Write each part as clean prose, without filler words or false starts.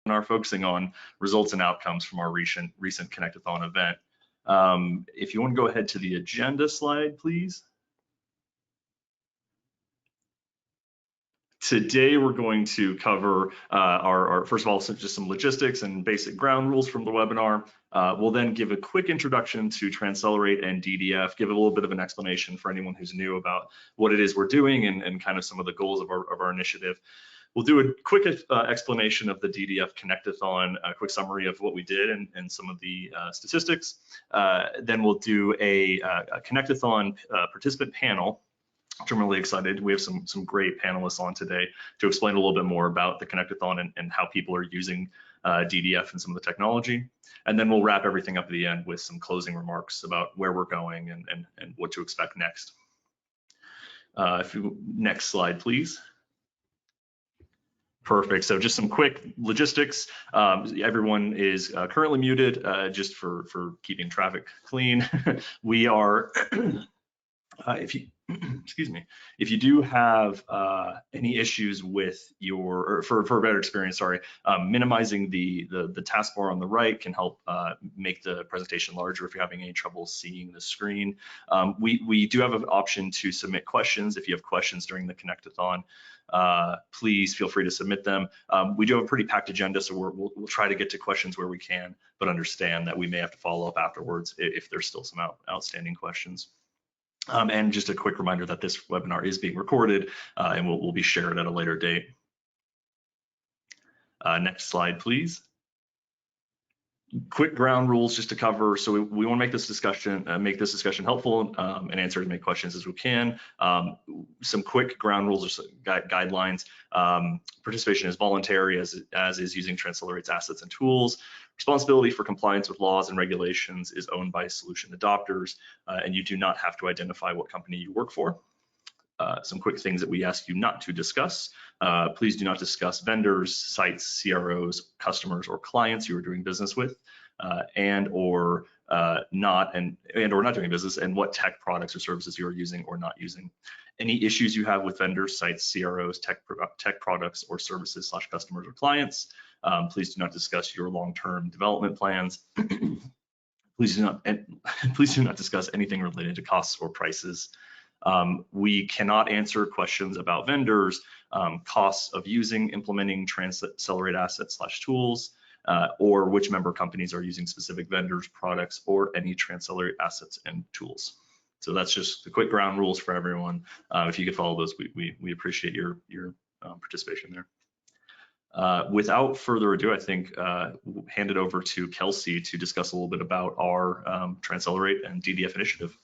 webinar focusing on results and outcomes from our recent Connectathon event. If you want to go ahead to the agenda slide, please. Today, we're going to cover our first of all, just some logistics and basic ground rules from the webinar. We'll then give a quick introduction to Transcelerate and DDF, give a little bit of an explanation for anyone who's new about what it is we're doing and kind of some of the goals of our initiative. We'll do a quick explanation of the DDF Connectathon, a quick summary of what we did and some of the statistics. Then we'll do a Connectathon participant panel, which I'm really excited. We have some great panelists on today to explain a little bit more about the Connectathon and how people are using DDF and some of the technology. And then we'll wrap everything up at the end with some closing remarks about where we're going and what to expect next. Next slide, please. Perfect. So just some quick logistics. Everyone is currently muted just for keeping traffic clean. We are, if you do have any issues with or for a better experience, sorry, minimizing the taskbar on the right can help make the presentation larger if you're having any trouble seeing the screen. We do have an option to submit questions. If you have questions during the Connectathon, please feel free to submit them. We do have a pretty packed agenda, so we'll try to get to questions where we can, but understand that we may have to follow up afterwards if there's still some outstanding questions. And just a quick reminder that this webinar is being recorded and will be shared at a later date. Next slide, please. Quick ground rules just to cover. So we want to make this discussion helpful and answer as many questions as we can. Some quick ground rules or guidelines. Participation is voluntary, as is using Transcelerate's assets and tools. Responsibility for compliance with laws and regulations is owned by solution adopters, and you do not have to identify what company you work for. Some quick things that we ask you not to discuss. Please do not discuss vendors, sites, CROs, customers, or clients you are doing business with, or not doing business, and what tech products or services you are using or not using. Any issues you have with vendors, sites, CROs, tech products, or services / customers or clients. Please do not discuss your long-term development plans. Please do not discuss anything related to costs or prices. We cannot answer questions about vendors, costs of implementing Transcelerate assets / tools, or which member companies are using specific vendors, products, or any Transcelerate assets and tools. So that's just the quick ground rules for everyone. If you could follow those, we appreciate your participation there. Without further ado, I think we'll hand it over to Kelsey to discuss a little bit about our Transcelerate and DDF initiative.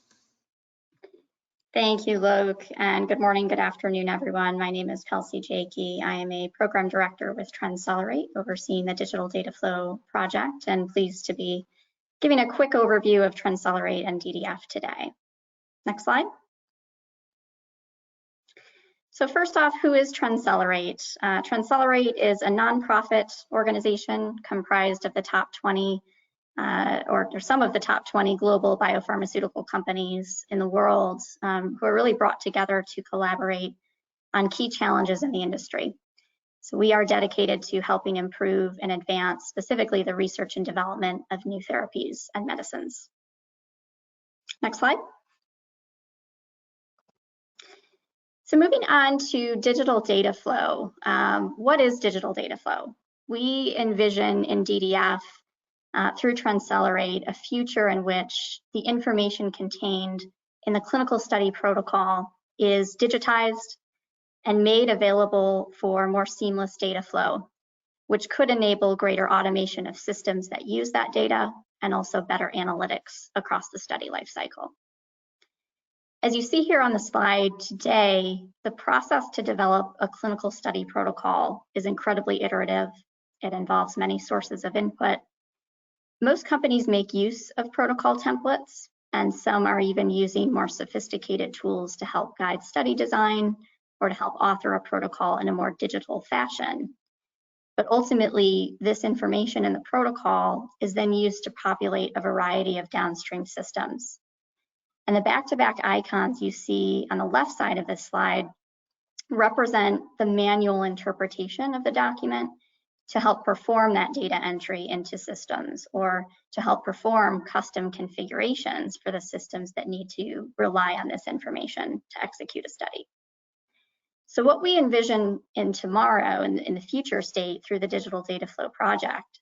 Thank you, Luke, and good morning, good afternoon, everyone. My name is Kelsey Jakey. I am a program director with Transcelerate, overseeing the Digital Data Flow project, and pleased to be giving a quick overview of Transcelerate and DDF today. Next slide. So first off, who is Transcelerate? Transcelerate is a nonprofit organization comprised of the top 20 or some of the top 20 global biopharmaceutical companies in the world who are really brought together to collaborate on key challenges in the industry. So we are dedicated to helping improve and advance specifically the research and development of new therapies and medicines. Next slide. So moving on to digital data flow. What is digital data flow? We envision in DDF through Transcelerate a future in which the information contained in the clinical study protocol is digitized and made available for more seamless data flow, which could enable greater automation of systems that use that data and also better analytics across the study lifecycle. As you see here on the slide today, the process to develop a clinical study protocol is incredibly iterative. It involves many sources of input. Most companies make use of protocol templates, and some are even using more sophisticated tools to help guide study design or to help author a protocol in a more digital fashion. But ultimately, this information in the protocol is then used to populate a variety of downstream systems. And the back-to-back icons you see on the left side of this slide represent the manual interpretation of the document to help perform that data entry into systems or to help perform custom configurations for the systems that need to rely on this information to execute a study. So what we envision in tomorrow, in the future state through the Digital Data Flow project,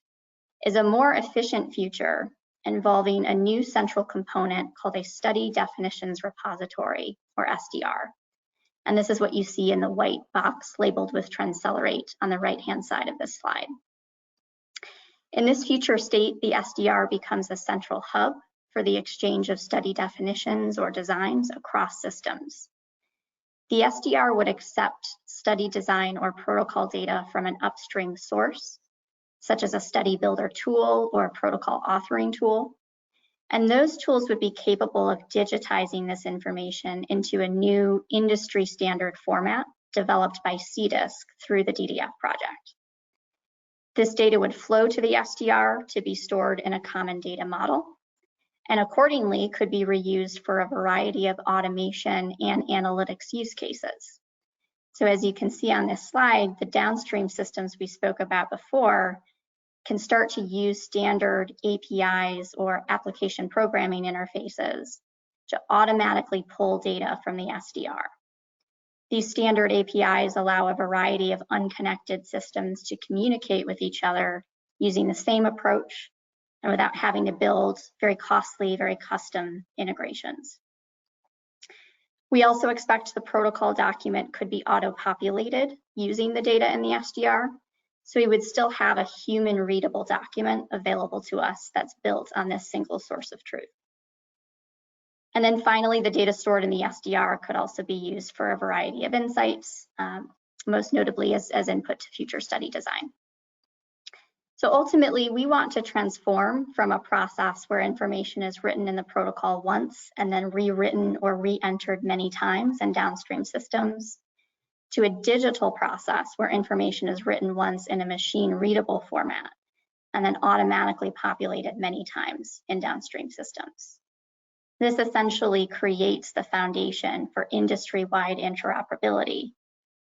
is a more efficient future involving a new central component called a Study Definitions Repository, or SDR. And this is what you see in the white box labeled with Trendcelerate on the right-hand side of this slide. In this future state, the SDR becomes a central hub for the exchange of study definitions or designs across systems. The SDR would accept study design or protocol data from an upstream source, such as a study builder tool or a protocol authoring tool. And those tools would be capable of digitizing this information into a new industry standard format developed by CDISC through the DDF project. This data would flow to the SDR to be stored in a common data model, and accordingly could be reused for a variety of automation and analytics use cases. So as you can see on this slide, the downstream systems we spoke about before can start to use standard APIs or application programming interfaces to automatically pull data from the SDR. These standard APIs allow a variety of unconnected systems to communicate with each other using the same approach and without having to build very costly, very custom integrations. We also expect the protocol document could be auto-populated using the data in the SDR, so we would still have a human readable document available to us that's built on this single source of truth. And then finally, the data stored in the SDR could also be used for a variety of insights, most notably as input to future study design. So ultimately, we want to transform from a process where information is written in the protocol once and then rewritten or re-entered many times in downstream systems to a digital process where information is written once in a machine-readable format and then automatically populated many times in downstream systems. This essentially creates the foundation for industry-wide interoperability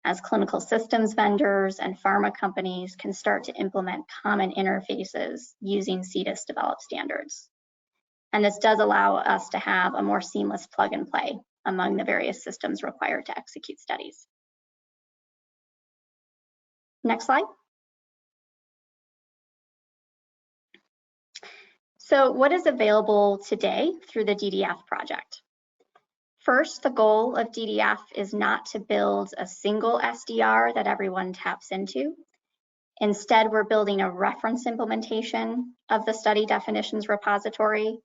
as clinical systems vendors and pharma companies can start to implement common interfaces using CDISC developed standards. And this does allow us to have a more seamless plug and play among the various systems required to execute studies. Next slide. So what is available today through the DDF project? First, the goal of DDF is not to build a single SDR that everyone taps into. Instead, we're building a reference implementation of the study definitions repository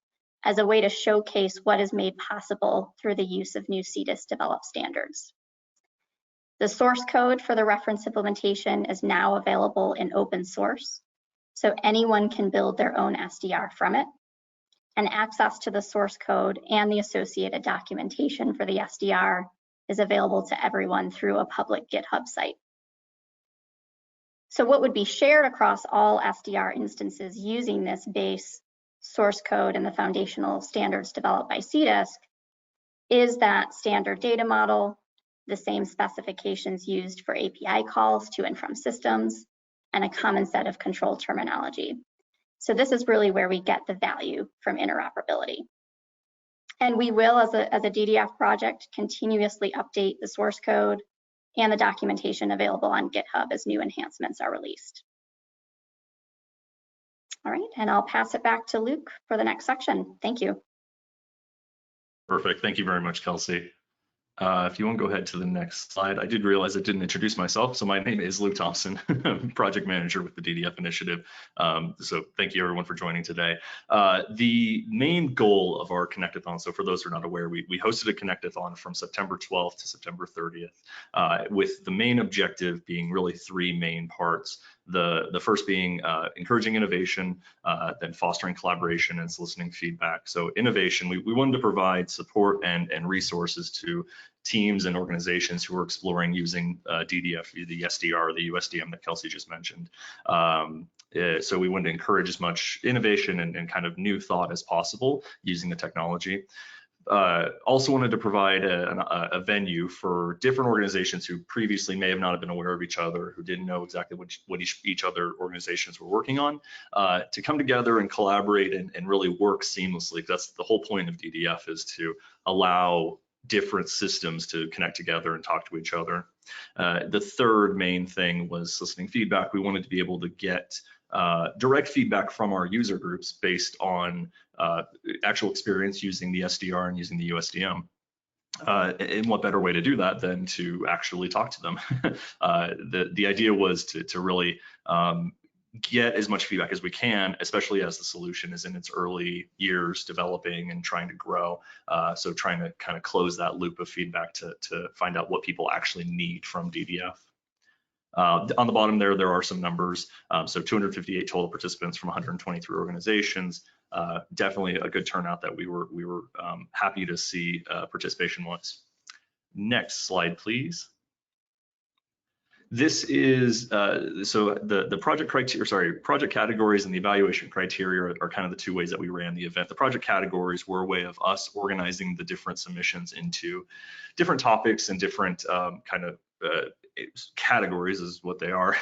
as a way to showcase what is made possible through the use of new CDISC developed standards. The source code for the reference implementation is now available in open source, so anyone can build their own SDR from it. And access to the source code and the associated documentation for the SDR is available to everyone through a public GitHub site. So what would be shared across all SDR instances using this base source code and the foundational standards developed by CDISC is that standard data model, the same specifications used for API calls to and from systems, and a common set of control terminology. So this is really where we get the value from interoperability. And we will, as a DDF project, continuously update the source code and the documentation available on GitHub as new enhancements are released. All right, and I'll pass it back to Luke for the next section. Thank you. Perfect. Thank you very much, Kelsey. If you want to go ahead to the next slide, I did realize I didn't introduce myself. So my name is Luke Thompson, project manager with the DDF initiative. So thank you everyone for joining today. The main goal of our Connectathon, so for those who are not aware, we hosted a Connectathon from September 12th to September 30th, with the main objective being really three main parts. The first being encouraging innovation, then fostering collaboration and soliciting feedback. So innovation, we wanted to provide support and resources to teams and organizations who are exploring using DDF, the SDR, the USDM that Kelsey just mentioned. So we wanted to encourage as much innovation and kind of new thought as possible using the technology. Also wanted to provide a venue for different organizations who previously may have not been aware of each other, who didn't know exactly what each other organizations were working on, to come together and collaborate and really work seamlessly. That's the whole point of DDF, is to allow different systems to connect together and talk to each other. The third main thing was soliciting feedback. We wanted to be able to get direct feedback from our user groups based on actual experience using the SDR and using the USDM. And what better way to do that than to actually talk to them? The idea was to really get as much feedback as we can, especially as the solution is in its early years developing and trying to grow. So trying to kind of close that loop of feedback to find out what people actually need from DDF. On the bottom there are some numbers. So 258 total participants from 123 organizations. Definitely a good turnout that we were happy to see participation was. Next slide, please. This is so the project criteria, project categories and the evaluation criteria are kind of the two ways that we ran the event. The project categories were a way of us organizing the different submissions into different topics and different kind of categories is what they are,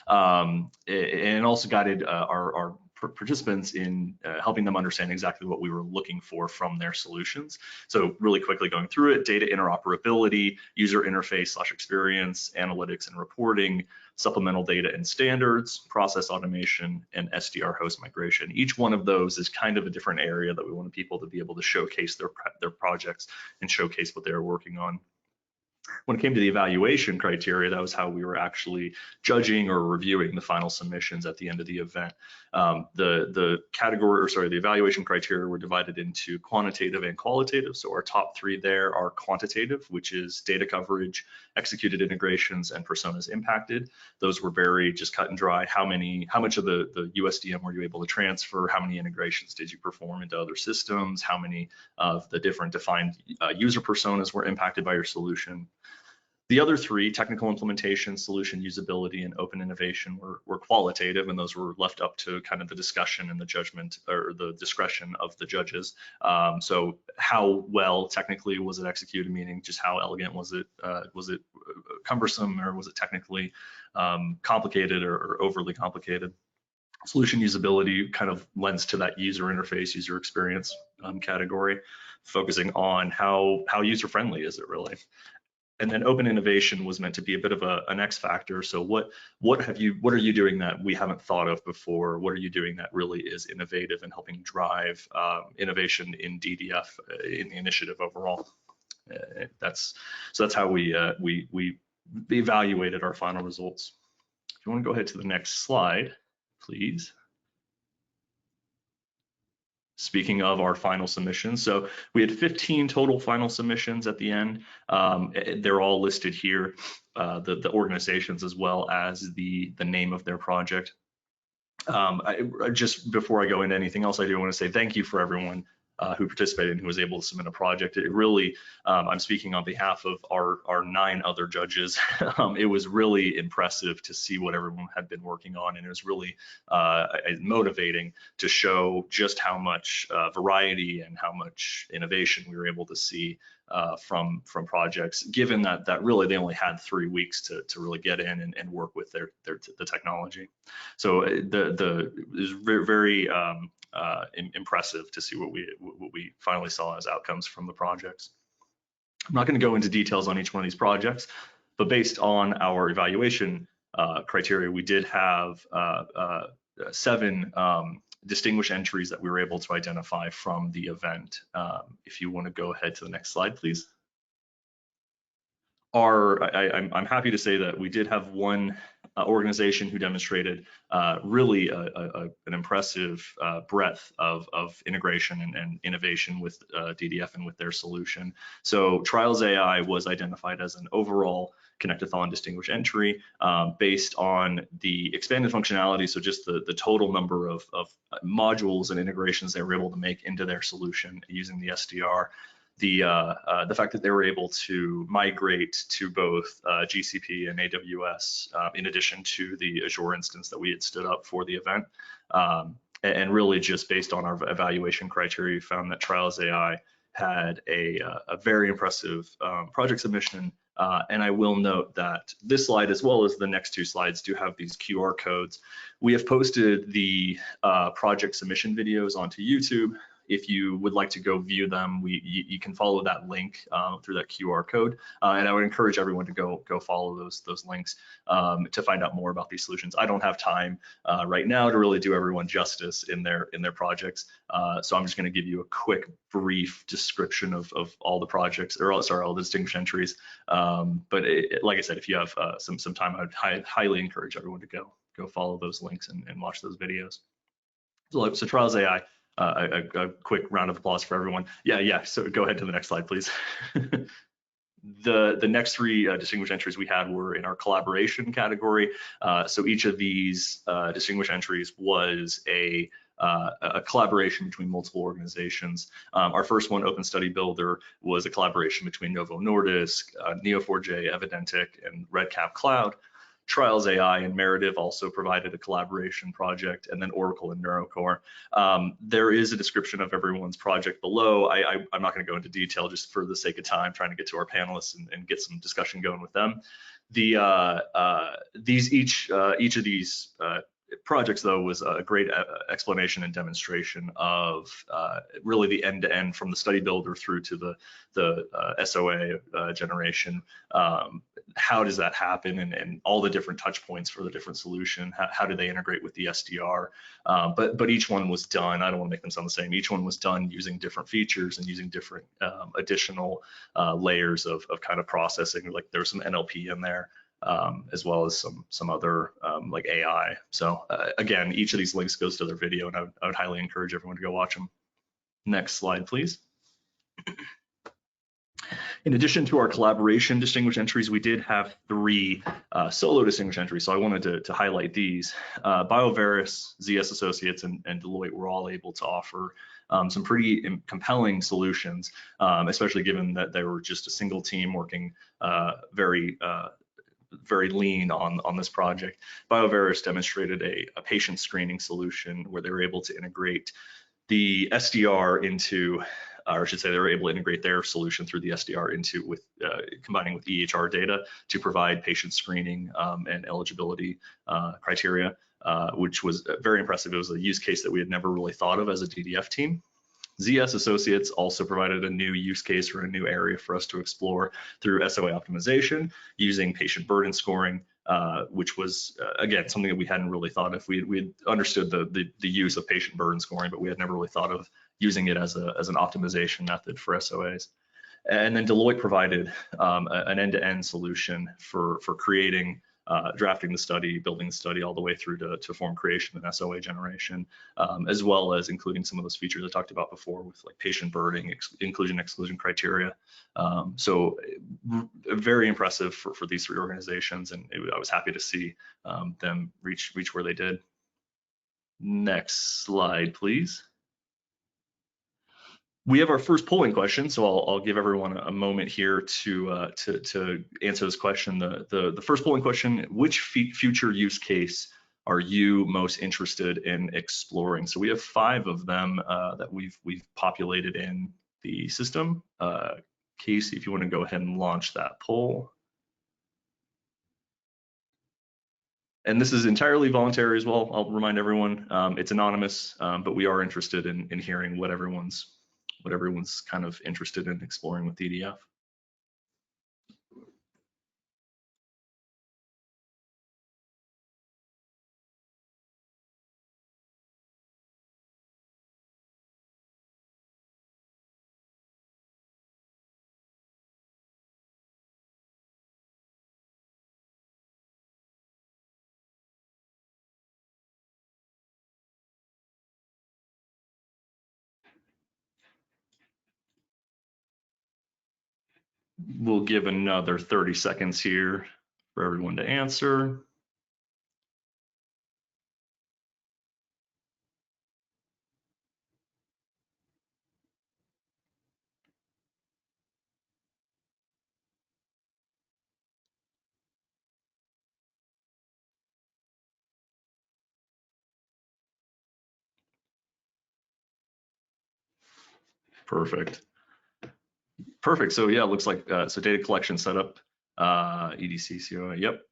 and also guided our participants in helping them understand exactly what we were looking for from their solutions. So really quickly going through it: data interoperability, user interface / experience, analytics and reporting, supplemental data and standards, process automation, and SDR host migration. Each one of those is kind of a different area that we wanted people to be able to showcase their projects and showcase what they're working on. When it came to the evaluation criteria, that was how we were actually judging or reviewing the final submissions at the end of the event. The evaluation criteria were divided into quantitative and qualitative. So our top three there are quantitative, which is data coverage, executed integrations, and personas impacted. Those were very just cut and dry. How much of the USDM were you able to transfer? How many integrations did you perform into other systems? How many of the different defined user personas were impacted by your solution? The other three, technical implementation, solution usability, and open innovation, were qualitative, and those were left up to kind of the discussion and the judgment or the discretion of the judges. So how well technically was it executed, meaning just how elegant was it? Was it cumbersome, or was it technically complicated or overly complicated? Solution usability kind of lends to that user interface, user experience category, focusing on how user-friendly is it really. And then open innovation was meant to be a bit of an X factor. So what are you doing that we haven't thought of before? What are you doing that really is innovative and helping drive innovation in DDF in the initiative overall? That's how we evaluated our final results. If you want to go ahead to the next slide, please. Speaking of our final submissions, so we had 15 total final submissions at the end. They're all listed here, the organizations as well as the name of their project. Just before I go into anything else, I do want to say thank you for everyone who participated and who was able to submit a project. It really, I'm speaking on behalf of our 9 other judges. It was really impressive to see what everyone had been working on, and it was really motivating to show just how much variety and how much innovation we were able to see from projects, given that really they only had 3 weeks to really get in and work with the technology. So it was very impressive to see what we finally saw as outcomes from the projects. I'm not going to go into details on each one of these projects, but based on our evaluation criteria, we did have 7 distinguished entries that we were able to identify from the event. If you want to go ahead to the next slide, please. I'm happy to say that we did have one organization who demonstrated really an impressive breadth of integration and innovation with DDF and with their solution. So Trials AI was identified as an overall Connectathon distinguished entry based on the expanded functionality, so just the total number of modules and integrations they were able to make into their solution using the SDR. The fact that they were able to migrate to both GCP and AWS in addition to the Azure instance that we had stood up for the event. And really just based on our evaluation criteria, we found that Trials AI had a very impressive project submission. And I will note that this slide, as well as the next two slides, do have these QR codes. We have posted the project submission videos onto YouTube. If you would like to go view them, you can follow that link through that QR code, and I would encourage everyone to go follow those links to find out more about these solutions. I don't have time right now to really do everyone justice in their projects, so I'm just going to give you a quick, brief description of all the projects, or sorry, all the distinguished entries. But like I said, if you have some time, I would highly encourage everyone to go follow those links and watch those videos. So Trials AI. A quick round of applause for everyone. Yeah. So go ahead to the next slide, please. The next three distinguished entries we had were in our collaboration category. So each of these distinguished entries was a collaboration between multiple organizations. Our first one, Open Study Builder, was a collaboration between Novo Nordisk, Neo4j, Evidentic, and RedCap Cloud. Trials AI and Meritive also provided a collaboration project, and then Oracle and NeuroCore. There is a description of everyone's project below. I'm not going to go into detail just for the sake of time, trying to get to our panelists and get some discussion going with them. Each of these projects, though, was a great explanation and demonstration of really the end-to-end from the study builder through to the SOA generation. How does that happen, and all the different touch points for the different solution? How do they integrate with the SDR? But each one was done. I don't want to make them sound the same. Each one was done using different features and using different additional layers of kind of processing. Like there's some NLP in there. As well as some other like AI. So again, each of these links goes to their video, and I would highly encourage everyone to go watch them. Next slide, please. In addition to our collaboration distinguished entries, we did have three solo distinguished entries. So I wanted to highlight these. BioVeris, ZS Associates, and Deloitte were all able to offer some pretty compelling solutions, especially given that they were just a single team working very lean on this project. BioVeris demonstrated a patient screening solution where they were able to integrate the SDR into, or I should say they were able to integrate their solution through the SDR into combining with EHR data to provide patient screening and eligibility criteria, which was very impressive. It was a use case that we had never really thought of as a DDF team. ZS Associates also provided a new use case or a new area for us to explore through SOA optimization using patient burden scoring, which was, again, something that we hadn't really thought of. We had understood the use of patient burden scoring, but we had never really thought of using it as an optimization method for SOAs. And then Deloitte provided an end-to-end solution for creating, drafting the study, building the study, all the way through to form creation and SOA generation, as well as including some of those features I talked about before with like patient burden, inclusion, exclusion criteria. So very impressive for these three organizations, and I was happy to see them reach where they did. Next slide, please. We have our first polling question, so I'll give everyone a moment here to answer this question. The first polling question: which future use case are you most interested in exploring? So we have 5 of them that we've populated in the system. Casey, if you want to go ahead and launch that poll. And this is entirely voluntary as well. I'll remind everyone it's anonymous, but we are interested in hearing what everyone's kind of interested in exploring with DDF. We'll give another 30 seconds here for everyone to answer. Perfect. Perfect. So yeah, it looks like so data collection setup, EDC, COA, yep.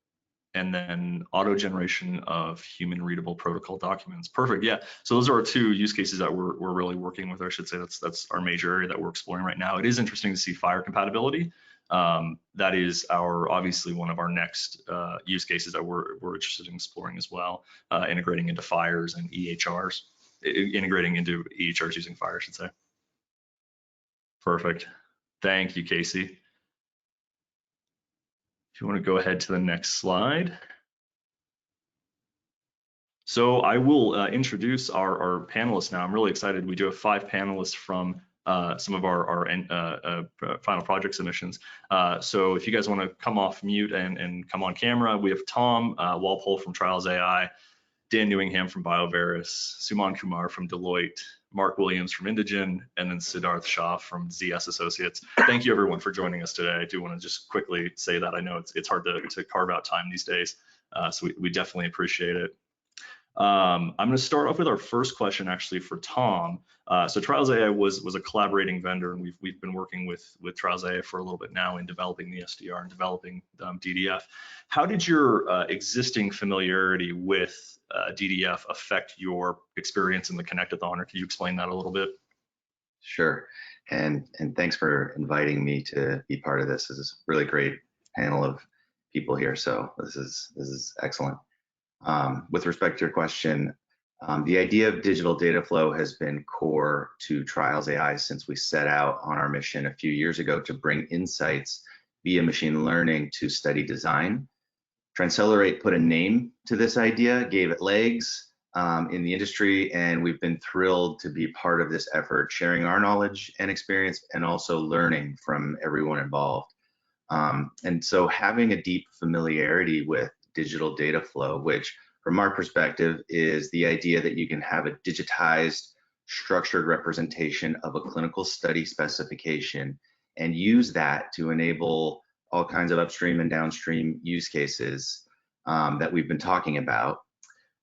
And then auto generation of human readable protocol documents. Perfect. Yeah. So those are our two use cases that we're really working with. I should say that's our major area that we're exploring right now. It is interesting to see FHIR compatibility. That is obviously one of our next use cases that we're interested in exploring as well. Integrating into FHIRs and EHRs, integrating into EHRs using FHIR, I should say. Perfect. Thank you, Casey. If you want to go ahead to the next slide. So I will introduce our panelists now. I'm really excited. We do have 5 panelists from some of our final project submissions. So if you guys want to come off mute and come on camera, we have Tom Walpole from Trials AI, Dan Newingham from BioVeris, Suman Kumar from Deloitte, Mark Williams from Indigen, and then Siddharth Shah from ZS Associates. Thank you everyone for joining us today. I do want to just quickly say that I know it's hard to carve out time these days, so we definitely appreciate it. I'm going to start off with our first question actually for Tom. So Trials AI was a collaborating vendor, and we've been working with Trials AI for a little bit now in developing the SDR and developing DDF. How did your existing familiarity with DDF affect your experience in the Connectathon, or can you explain that a little bit? Sure, and thanks for inviting me to be part of this. This is a really great panel of people here, so this is excellent. With respect to your question, the idea of digital data flow has been core to Trials AI since we set out on our mission a few years ago to bring insights via machine learning to study design. Transcelerate put a name to this idea, gave it legs in the industry, and we've been thrilled to be part of this effort, sharing our knowledge and experience and also learning from everyone involved. And so having a deep familiarity with digital data flow, which from our perspective is the idea that you can have a digitized, structured representation of a clinical study specification and use that to enable all kinds of upstream and downstream use cases that we've been talking about.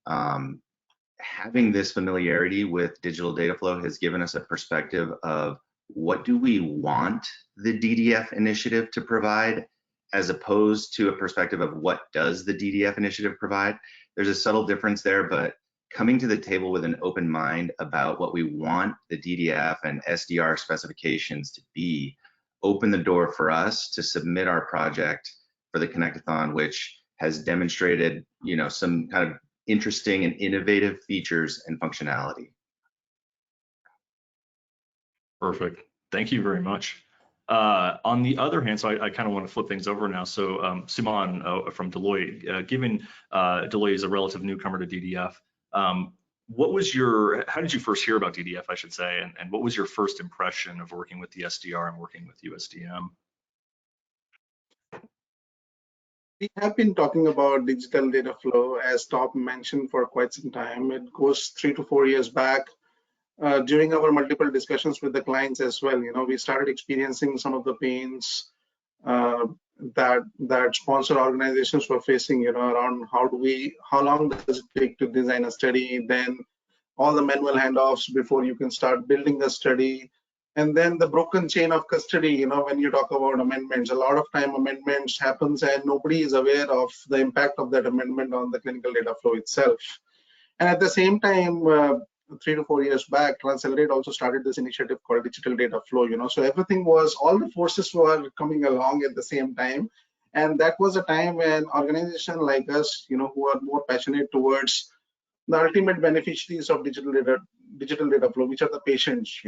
Having this familiarity with digital data flow has given us a perspective of what do we want the DDF initiative to provide, as opposed to a perspective of what does the DDF initiative provide. There's a subtle difference there, but coming to the table with an open mind about what we want the DDF and SDR specifications to be opened the door for us to submit our project for the Connectathon, which has demonstrated, some kind of interesting and innovative features and functionality. Perfect. Thank you very much. On the other hand, so I kind of want to flip things over now. So Suman from Deloitte, given Deloitte is a relative newcomer to DDF, how did you first hear about DDF, I should say, and what was your first impression of working with the SDR and working with USDM? We have been talking about digital data flow, as Tom mentioned, for quite some time. It goes 3 to 4 years back. During our multiple discussions with the clients as well, we started experiencing some of the pains that sponsor organizations were facing, around how long does it take to design a study, then all the manual handoffs before you can start building the study, and then the broken chain of custody. When you talk about amendments, a lot of time amendments happens and nobody is aware of the impact of that amendment on the clinical data flow itself. And at the same time, 3 to 4 years back, Transcelerate also started this initiative called Digital Data Flow, so all the forces were coming along at the same time. And that was a time when organizations like us, who are more passionate towards the ultimate beneficiaries of digital data flow, which are the patients,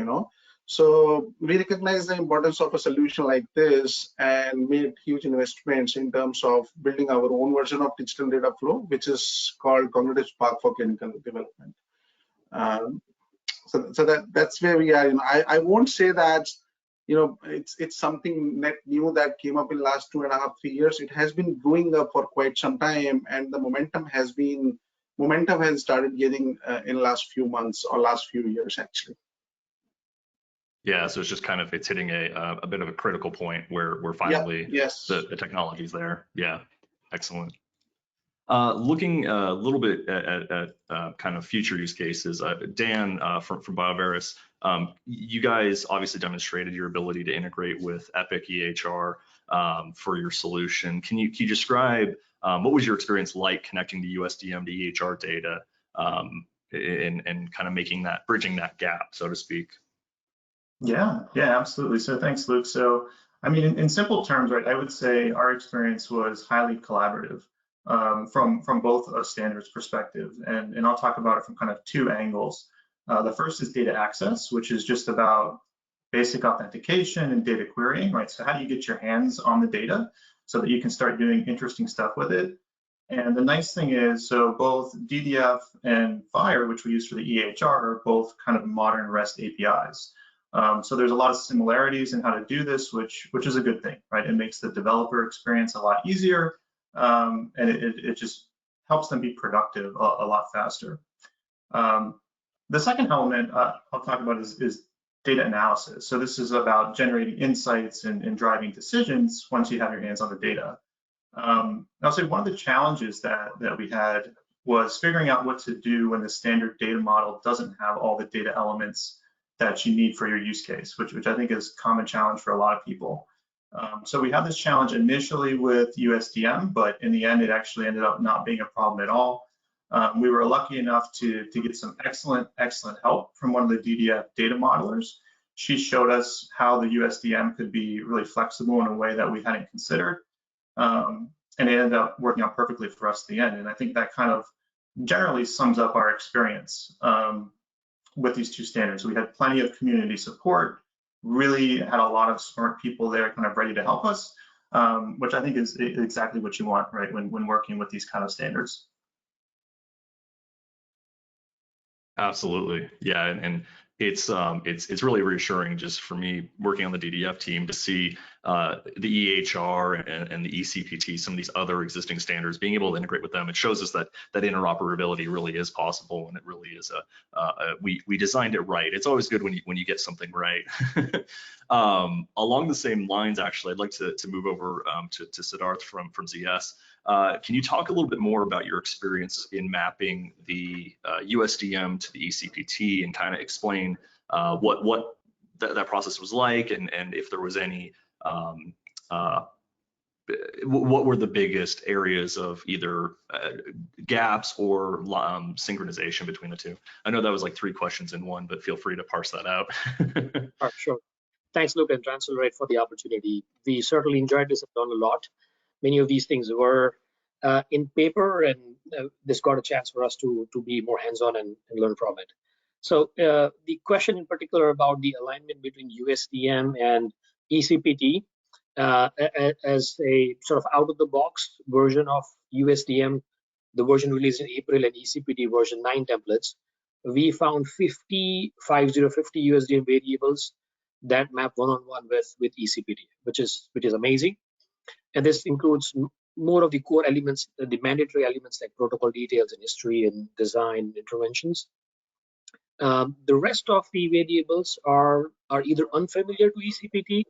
So we recognize the importance of a solution like this and made huge investments in terms of building our own version of digital data flow, which is called Cognitive Spark for Clinical Development. So that's where we are. I won't say that it's something net new that came up in the last 2.5, 3 years. It has been growing up for quite some time, and the momentum has started getting in the last few months or last few years actually. Yeah, so it's just it's hitting a bit of a critical point where finally the technology's there. Yeah, excellent. Looking a little bit at kind of future use cases, Dan from BioVeris, You guys obviously demonstrated your ability to integrate with Epic EHR for your solution. Can you describe what was your experience like connecting the USDM to EHR data and kind of making that, bridging that gap, so to speak? Yeah, absolutely. So thanks, Luke. So, I mean, in simple terms, right, I would say our experience was highly collaborative from both a standards perspective. And I'll talk about it from kind of two angles. The first is data access, which is just about basic authentication and data querying, right? So how do you get your hands on the data so that you can start doing interesting stuff with it? And the nice thing is, so both DDF and FHIR, which we use for the EHR, are both kind of modern REST APIs. So there's a lot of similarities in how to do this, which is a good thing, right? It makes the developer experience a lot easier, and it just helps them be productive a lot faster. The second element I'll talk about is data analysis. So this is about generating insights and driving decisions once you have your hands on the data. I'll say one of the challenges that we had was figuring out what to do when the standard data model doesn't have all the data elements that you need for your use case, which I think is a common challenge for a lot of people. So we had this challenge initially with USDM, but in the end, it actually ended up not being a problem at all. We were lucky enough to get some excellent help from one of the DDF data modelers. She showed us how the USDM could be really flexible in a way that we hadn't considered. And it ended up working out perfectly for us at the end. And I think that kind of generally sums up our experience with these two standards. We had plenty of community support, really had a lot of smart people there kind of ready to help us, which I think is exactly what you want, right, when working with these kind of standards. Absolutely, yeah, and it's really reassuring just for me working on the DDF team to see the EHR and the ECPT, some of these other existing standards, being able to integrate with them. It shows us that interoperability really is possible, and it really is we designed it right. It's always good when you get something right. Along the same lines, actually, I'd like to move over to Siddharth from ZS. Can you talk a little bit more about your experience in mapping the USDM to the ECPT and kind of explain what that process was like, and if there was any, what were the biggest areas of either gaps or synchronization between the two? I know that was like 3 questions in one, but feel free to parse that out. Sure. Thanks, Luke and Transilrate, for the opportunity. We certainly enjoyed this and learned a lot. Many of these things were in paper, and this got a chance for us to be more hands-on and learn from it. So the question in particular about the alignment between USDM and ECPT as a sort of out-of-the-box version of USDM, the version released in April, and ECPT version 9 templates, we found 50 USDM variables that map one-on-one with ECPT, which is amazing. And this includes more of the core elements, the mandatory elements like protocol details and history and design interventions. The rest of the variables are either unfamiliar to ECPT,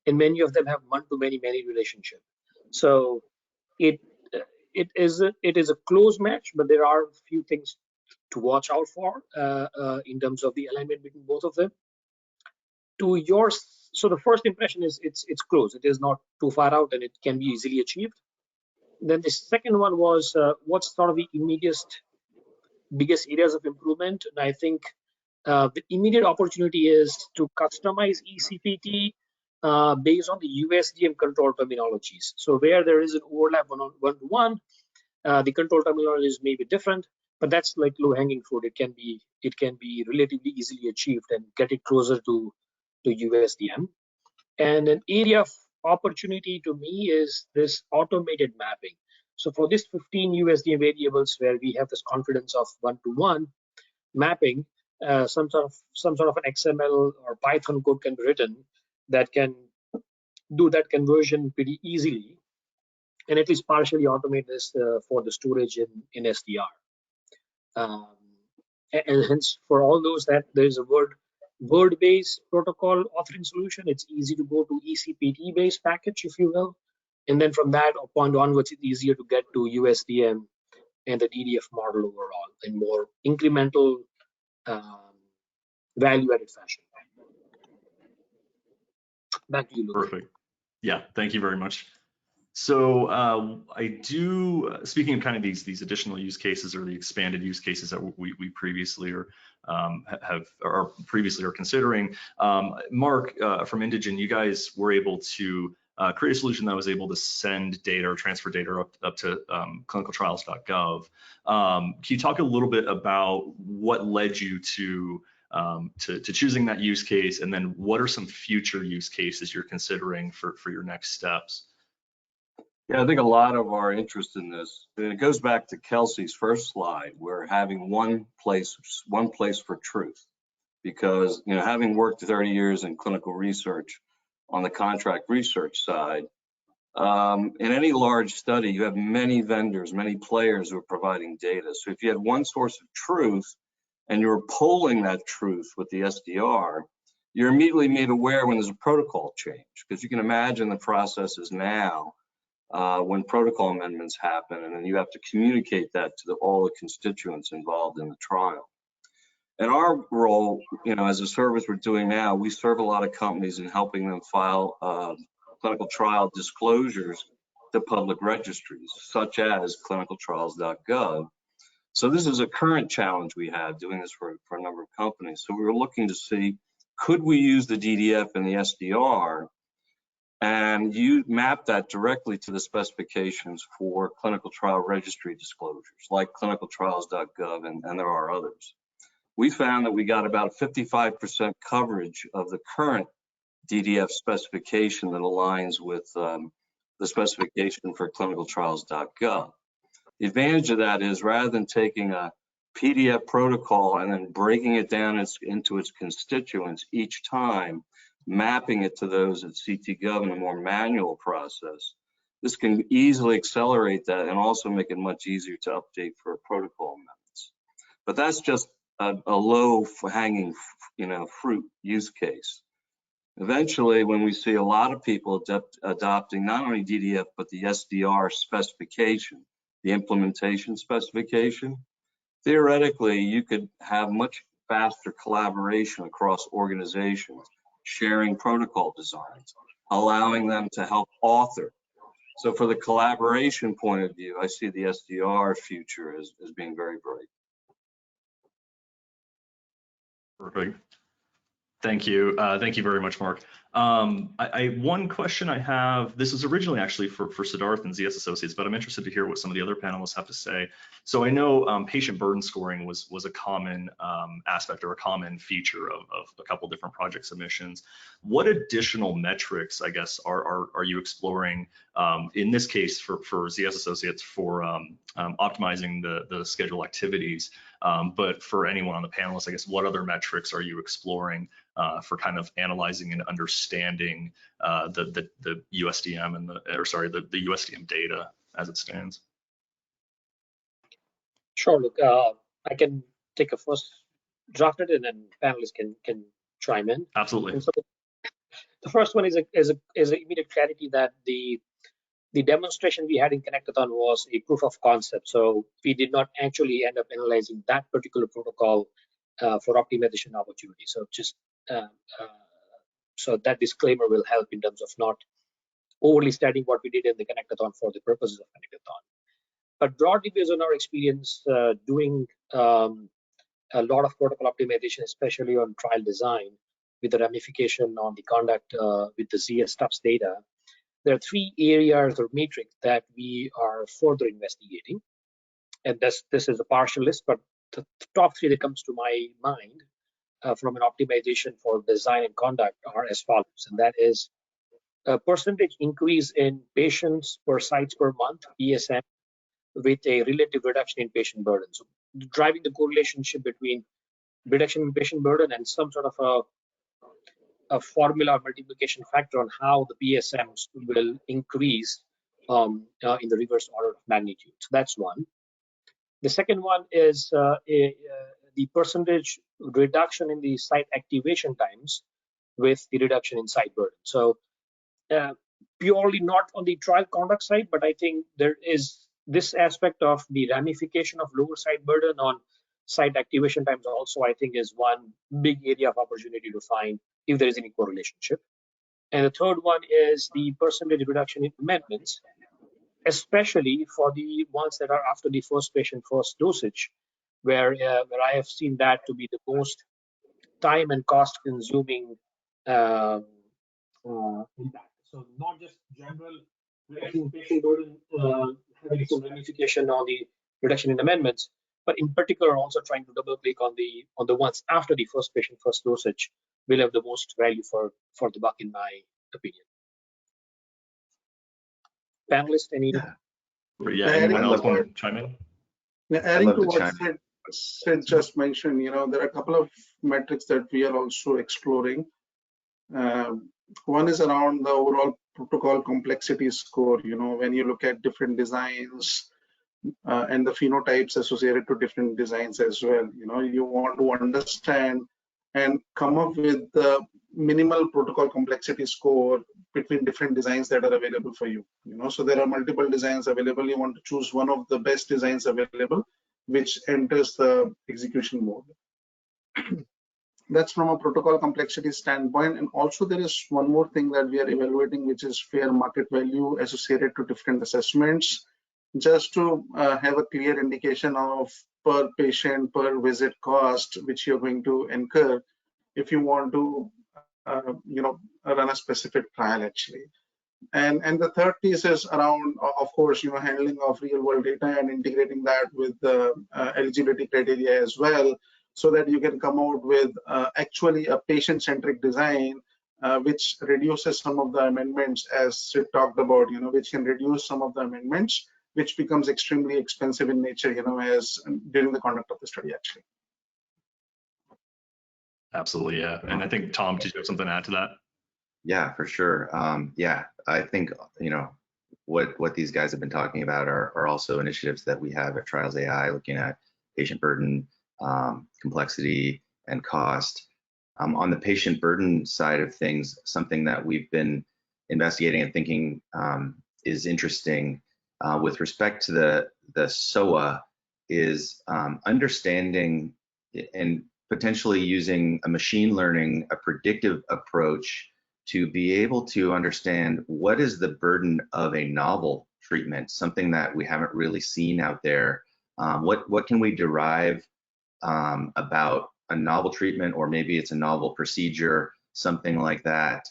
and many of them have one-to-many relationship. So it is a close match, but there are a few things to watch out for in terms of the alignment between both of them. So the first impression is it's close. It is not too far out, and it can be easily achieved. Then the second one was what's sort of the biggest areas of improvement. And I think the immediate opportunity is to customize ECPT based on the USDM control terminologies. So where there is an overlap one-to-one, the control terminologies may be different, but that's like low-hanging fruit. It can be relatively easily achieved and get it closer to USDM. And an area of opportunity to me is this automated mapping. So for this 15 USDM variables where we have this confidence of one-to-one mapping, some sort of an XML or Python code can be written that can do that conversion pretty easily, and at least partially automate this for the storage in SDR. And hence, for all those that there's a word-based protocol authoring solution, it's easy to go to ECPT-based package, if you will. And then from that point onwards, it's easier to get to USDM and the DDF model overall, and more incremental value-added fashion. Back to you, Luke. Perfect. Yeah, thank you very much. So speaking of kind of these additional use cases or the expanded use cases that we previously are previously are considering, Mark from Indigen, you guys were able to create a solution that was able to send data or transfer data up to clinicaltrials.gov. Can you talk a little bit about what led you to choosing that use case, and then what are some future use cases you're considering for your next steps? Yeah, I think a lot of our interest in this, and it goes back to Kelsey's first slide, where having one place for truth, because having worked 30 years in clinical research on the contract research side, in any large study, you have many vendors, many players who are providing data. So if you had one source of truth and you're polling that truth with the SDR, you're immediately made aware when there's a protocol change, because you can imagine the processes now when protocol amendments happen, and then you have to communicate that to all the constituents involved in the trial. And our role, as a service we're doing now, we serve a lot of companies in helping them file clinical trial disclosures to public registries, such as clinicaltrials.gov. So this is a current challenge we have doing this for a number of companies. So we were looking to see, could we use the DDF and the SDR and you map that directly to the specifications for clinical trial registry disclosures, like clinicaltrials.gov, and there are others. We found that we got about 55% coverage of the current DDF specification that aligns with the specification for clinicaltrials.gov. The advantage of that is, rather than taking a PDF protocol and then breaking it down into its constituents each time, mapping it to those at CTGov in a more manual process, this can easily accelerate that and also make it much easier to update for protocol amendments. But that's just a low-hanging, fruit use case. Eventually, when we see a lot of people adopting not only DDF but the SDR specification, the implementation specification, theoretically you could have much faster collaboration across organizations, sharing protocol designs, allowing them to help author. So for the collaboration point of view, I see the SDR future as being very bright. Perfect. Thank you. Thank you very much, Mark. One question I have, this was originally actually for Siddharth and ZS Associates, but I'm interested to hear what some of the other panelists have to say. So I know patient burden scoring was a common aspect or a common feature of a couple different project submissions. What additional metrics, I guess, are you exploring in this case for ZS Associates for optimizing the schedule activities? But for anyone on the panelists, I guess, what other metrics are you exploring for kind of analyzing and understanding the USDM and the USDM data as it stands? Sure, look, I can take a first draft it, and then panelists can chime in. Absolutely. And so the first one is an immediate clarity that the demonstration we had in Connectathon was a proof of concept. So we did not actually end up analyzing that particular protocol for optimization opportunity. So just so that disclaimer will help in terms of not overly studying what we did in the Connectathon for the purposes of Connectathon. But broadly, based on our experience doing a lot of protocol optimization, especially on trial design, with the ramification on the conduct with the ZS STUPS data, there are three areas or metrics that we are further investigating. And this is a partial list, but the top three that comes to my mind from an optimization for design and conduct are as follows, and that is a percentage increase in patients per sites per month, PSM, with a relative reduction in patient burden. So driving the correlation between reduction in patient burden and some sort of a formula multiplication factor on how the PSMs will increase in the reverse order of magnitude. So that's one. The second one is the percentage reduction in the site activation times with the reduction in site burden. So purely not on the trial conduct side, but I think there is this aspect of the ramification of lower site burden on Site activation times also, I think, is one big area of opportunity to find if there is any correlationship. And the third one is the percentage reduction in amendments, especially for the ones that are after the first patient, first dosage, where I have seen that to be the most time and cost consuming impact. So not just general reduction in patient burden, having some ramification on the reduction in amendments, but in particular also trying to double click on the ones after the first patient, first dosage will have the most value for the buck, in my opinion. Panelists, any? Yeah, anyone else want to chime in? Yeah, adding to what Sid just mentioned, there are a couple of metrics that we are also exploring. One is around the overall protocol complexity score. When you look at different designs and the phenotypes associated to different designs as well, you want to understand and come up with the minimal protocol complexity score between different designs that are available for you. So there are multiple designs available. You want to choose one of the best designs available, which enters the execution mode. That's from a protocol complexity standpoint. And also there is one more thing that we are evaluating, which is fair market value associated to different assessments, just to have a clear indication of per patient, per visit cost, which you're going to incur if you want to run a specific trial actually. And the third piece is around, of course, handling of real world data and integrating that with the eligibility criteria as well, so that you can come out with actually a patient-centric design, which reduces some of the amendments, as Sid talked about, which can reduce some of the amendments, which becomes extremely expensive in nature, as during the conduct of the study actually. Absolutely, yeah. And I think, Tom, did you have something to add to that? Yeah, for sure. Yeah, I think, what these guys have been talking about are also initiatives that we have at Trials AI, looking at patient burden, complexity, and cost. On the patient burden side of things, something that we've been investigating and thinking is interesting with respect to the SOA is understanding and potentially using a machine learning, a predictive approach to be able to understand what is the burden of a novel treatment, something that we haven't really seen out there. What can we derive about a novel treatment, or maybe it's a novel procedure, something like that,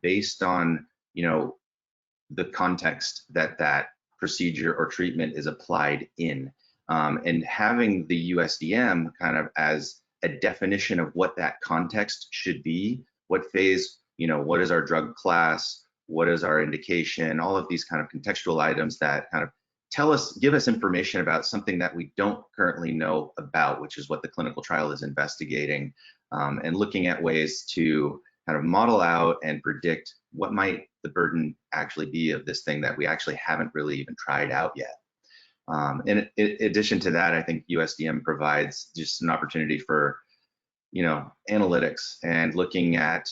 based on the context that procedure or treatment is applied in, and having the USDM kind of as a definition of what that context should be, what phase, what is our drug class, what is our indication, all of these kind of contextual items that kind of give us information about something that we don't currently know about, which is what the clinical trial is investigating, and looking at ways to kind of model out and predict what might the burden actually be of this thing that we actually haven't really even tried out yet. In addition to that, I think USDM provides just an opportunity for, analytics and looking at,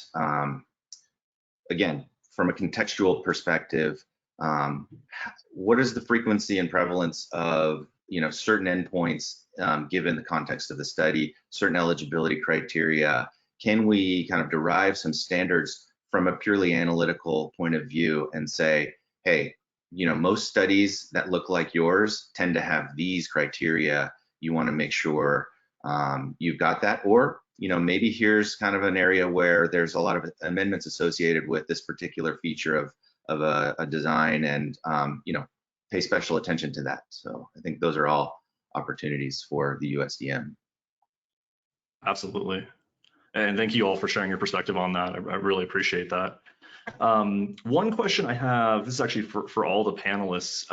again, from a contextual perspective, what is the frequency and prevalence of, certain endpoints given the context of the study, certain eligibility criteria? Can we kind of derive some standards from a purely analytical point of view and say, hey, most studies that look like yours tend to have these criteria. You want to make sure you've got that, or maybe here's kind of an area where there's a lot of amendments associated with this particular feature of a design, and pay special attention to that. So I think those are all opportunities for the USDM. Absolutely. And thank you all for sharing your perspective on that. I really appreciate that. One question I have, this is actually for all the panelists,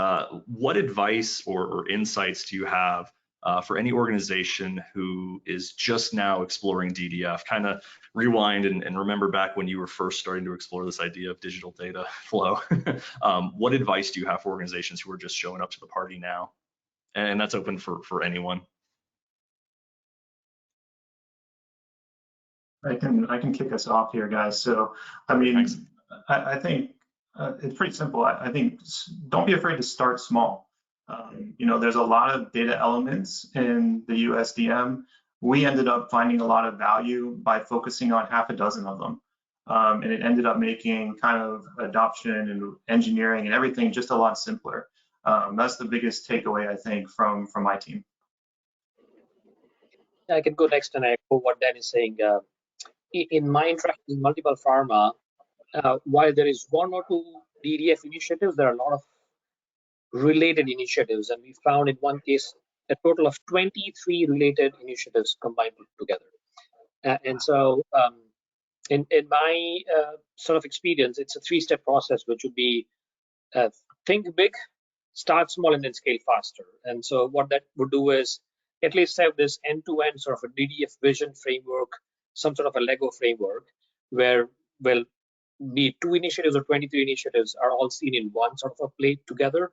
what advice or insights do you have for any organization who is just now exploring DDF? Kind of rewind and remember back when you were first starting to explore this idea of digital data flow. What advice do you have for organizations who are just showing up to the party now? And that's open for anyone. I can kick us off here, guys. So, I mean, I think it's pretty simple. I think don't be afraid to start small. You know, there's a lot of data elements in the USDM. We ended up finding a lot of value by focusing on half a dozen of them. And it ended up making kind of adoption and engineering and everything just a lot simpler. That's the biggest takeaway, I think, from my team. I can go next and echo what Dan is saying. In my interaction with multiple pharma, while there is one or two DDF initiatives, there are a lot of related initiatives, and we found in one case a total of 23 related initiatives combined together. And so in my sort of experience, it's a three-step process, which would be think big, start small, and then scale faster. And so what that would do is at least have this end-to-end sort of a DDF vision framework, some sort of a Lego framework, where, well, the 2 initiatives or 23 initiatives are all seen in one sort of a plate together.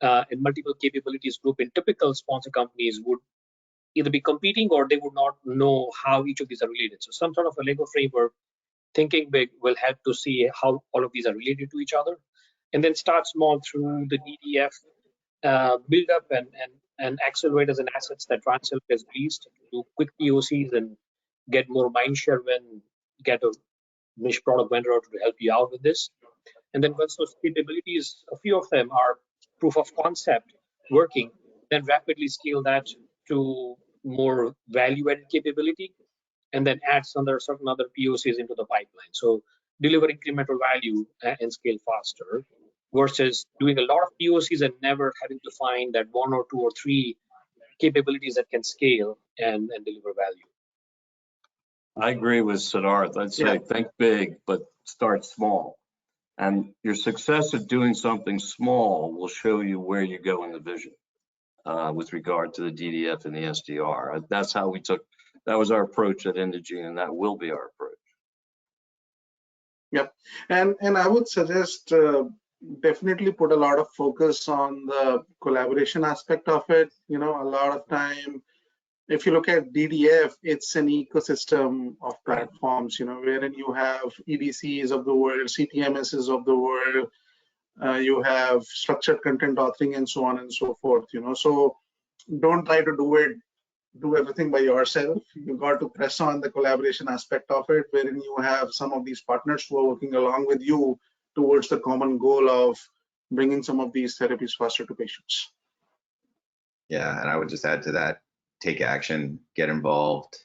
And multiple capabilities group in typical sponsor companies would either be competing or they would not know how each of these are related. So some sort of a Lego framework, thinking big, will help to see how all of these are related to each other. And then start small through the DDF build up and accelerators and assets that Transil has released, do quick POCs and get more mindshare when get a niche product vendor to help you out with this. And then once those capabilities, a few of them are proof of concept working, then rapidly scale that to more value-added capability, and then add certain other POCs into the pipeline. So deliver incremental value and scale faster, versus doing a lot of POCs and never having to find that 1 or 2 or 3 capabilities that can scale and deliver value. I agree with Siddharth. I'd say think big, but start small. And your success at doing something small will show you where you go in the vision with regard to the DDF and the SDR. That's how that was our approach at Indegene, and that will be our approach. Yep. And I would suggest definitely put a lot of focus on the collaboration aspect of it. You know, a lot of time, if you look at DDF, it's an ecosystem of platforms, you know, wherein you have EDCs of the world, CTMSs of the world, you have structured content authoring and so on and so forth, you know. So don't try to do everything by yourself. You got to press on the collaboration aspect of it, wherein you have some of these partners who are working along with you towards the common goal of bringing some of these therapies faster to patients. Yeah, and I would just add to that, take action, get involved,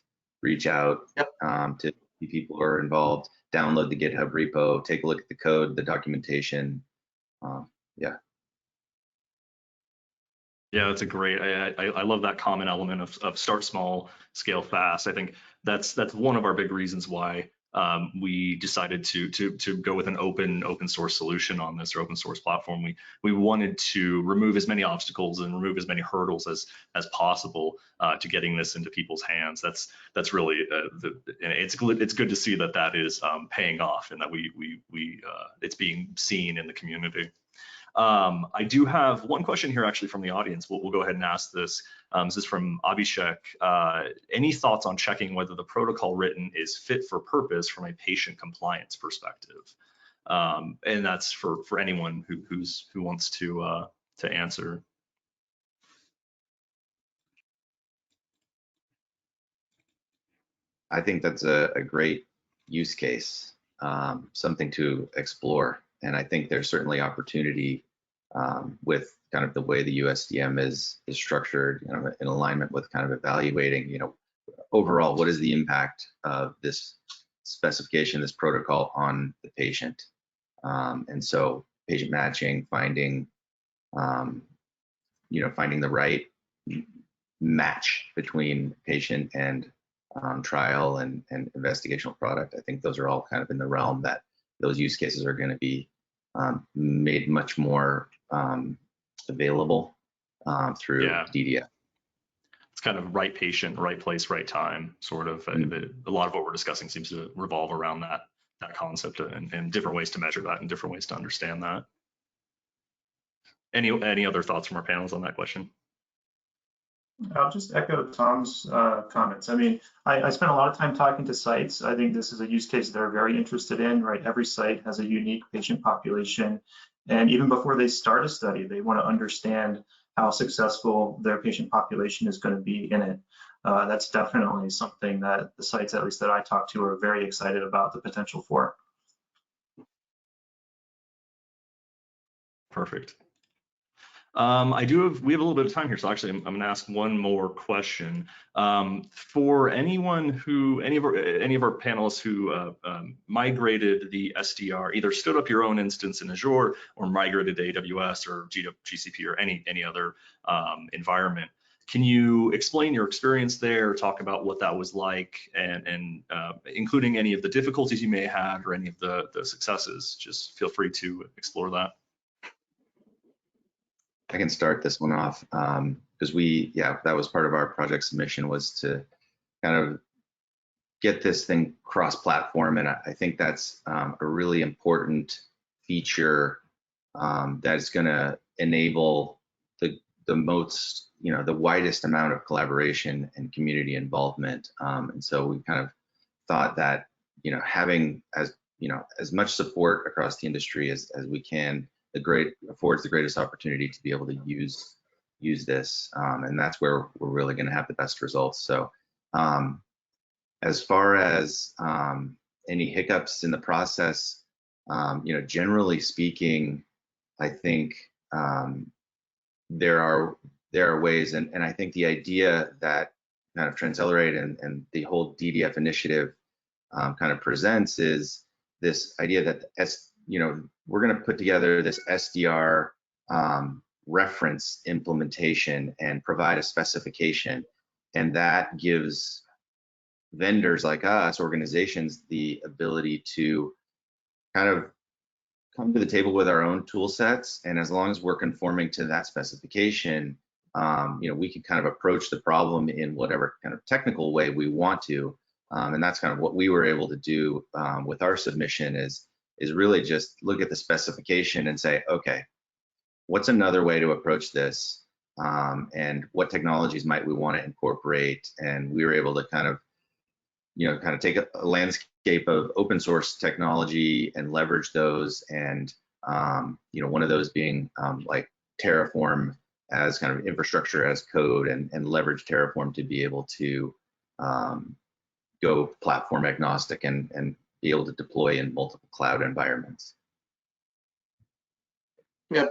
reach out to people who are involved, download the GitHub repo, take a look at the code, the documentation. Yeah, that's a great. I love that common element of start small, scale fast. I think that's one of our big reasons why we decided to go with an open source solution on this, or open source platform. We wanted to remove as many obstacles and remove as many hurdles as possible to getting this into people's hands. That's really it's good to see that is paying off, and that it's being seen in the community. I do have one question here actually from the audience. We'll go ahead and ask this. This is from Abhishek. Any thoughts on checking whether the protocol written is fit for purpose from a patient compliance perspective? And that's for anyone who wants to answer. I think that's a great use case, something to explore. And I think there's certainly opportunity with kind of the way the USDM is structured, you know, in alignment with kind of evaluating, you know, overall, what is the impact of this specification, this protocol on the patient? And so patient matching, finding, you know, finding the right match between patient and trial and investigational product. I think those are all kind of in the realm that those use cases are going to be made much more available through DDF. It's kind of right patient, right place, right time, sort of. A lot of what we're discussing seems to revolve around that concept, and different ways to measure that and different ways to understand that. Any other thoughts from our panelists on that question? I'll just echo Tom's comments. I mean, I spent a lot of time talking to sites. I think this is a use case they're very interested in, right? Every site has a unique patient population, And even before they start a study, they want to understand how successful their patient population is going to be in it. That's definitely something that the sites, at least that I talk to, are very excited about the potential for. Perfect. we have a little bit of time here, so actually I'm going to ask one more question. For anyone who, any of our panelists who migrated the SDR, either stood up your own instance in Azure or migrated to AWS or GCP or any other environment, can you explain your experience there, talk about what that was like, and including any of the difficulties you may have had or any of the successes? Just feel free to explore that. I can start this one off because that was part of our project submission, was to kind of get this thing cross-platform, and I think that's a really important feature that's going to enable the most, the widest amount of collaboration and community involvement. And so we kind of thought that having as much support across the industry as we can affords the greatest opportunity to be able to use this, and that's where we're really going to have the best results. So as far as any hiccups in the process, generally speaking, I think there are ways, and I think the idea that kind of Transcelerate and the whole DDF initiative kind of presents is this idea that we're going to put together this SDR reference implementation and provide a specification, and that gives vendors like us, organizations, the ability to kind of come to the table with our own tool sets, and as long as we're conforming to that specification, we can kind of approach the problem in whatever kind of technical way we want to, and that's kind of what we were able to do with our submission, is really just look at the specification and say, okay, what's another way to approach this, and what technologies might we want to incorporate? And we were able to kind of take a landscape of open source technology and leverage those, and one of those being like Terraform as kind of infrastructure as code, and leverage Terraform to be able to go platform agnostic and be able to deploy in multiple cloud environments. Yeah,